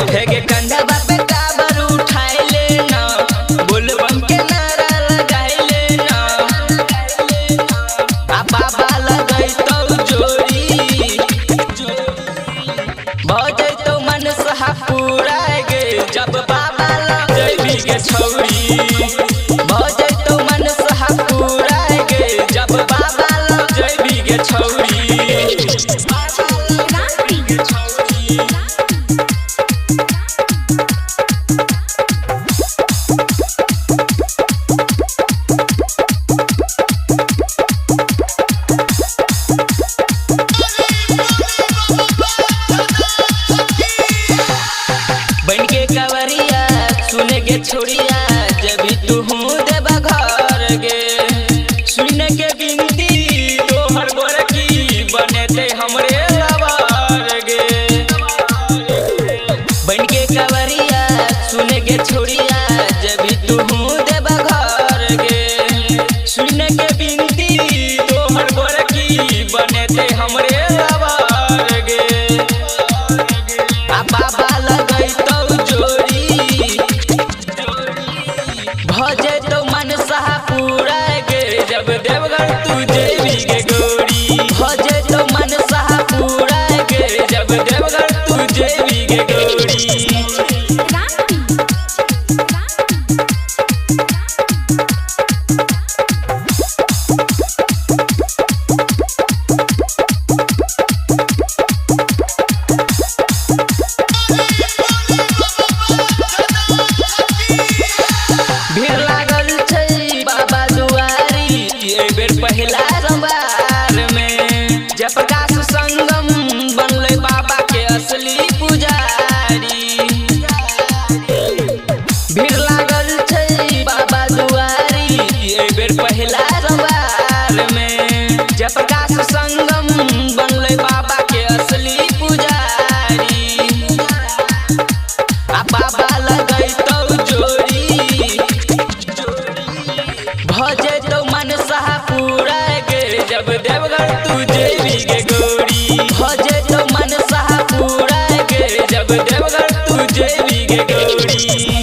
हेगे कंधा पे काबर उठाए लेना, बोलबम के नारा लगाए लेना। आ बाबा लगई तो जोरी भजे तो मन सहा पूरा गे, जब बाबा लगई के छौरी भजे तो मन सहा पूरा गे, जब बाबा लगई के छौरी। बन के कवरिया सुने के छोड़िया, जब तू हूँ देवा घर गे, सुन के बिनती तोहर गोर की बने ते हमरे लवर गे। बन के कवरिया सुने के छोड़िया, जब तू हूँ देवा घर गे, सुन के बिनती तोहर गोर की बने ते हमरे लवर गे। आ बाबा लगई तो जोरी भजे तो मन सहा पूरा गे, जब देवघर तू जेबी गे गोरी भजे तो मन सहा पूरा गे, जब देवघर तू जेबी गे गोरी। भीड़ लागल छै बाबा दुआरी, ए बेर पहिला सोमवार में जयप्रकाश संगम बनले बाबा के असली पुजारी। भीड़ लागल छै बाबा दुआरी, ए बेर पहिला सोमवार में जयप्रकाश संगम बनले बाबा के असली पुजारी। आ बाबा लगई तो जोरी भजे तो मन सहा पूरा गे, जब देवघर तू जेबी गे गोरी भजे तो मन सहा पूरा गे, जब देवघर तू जेबी गे गोरी।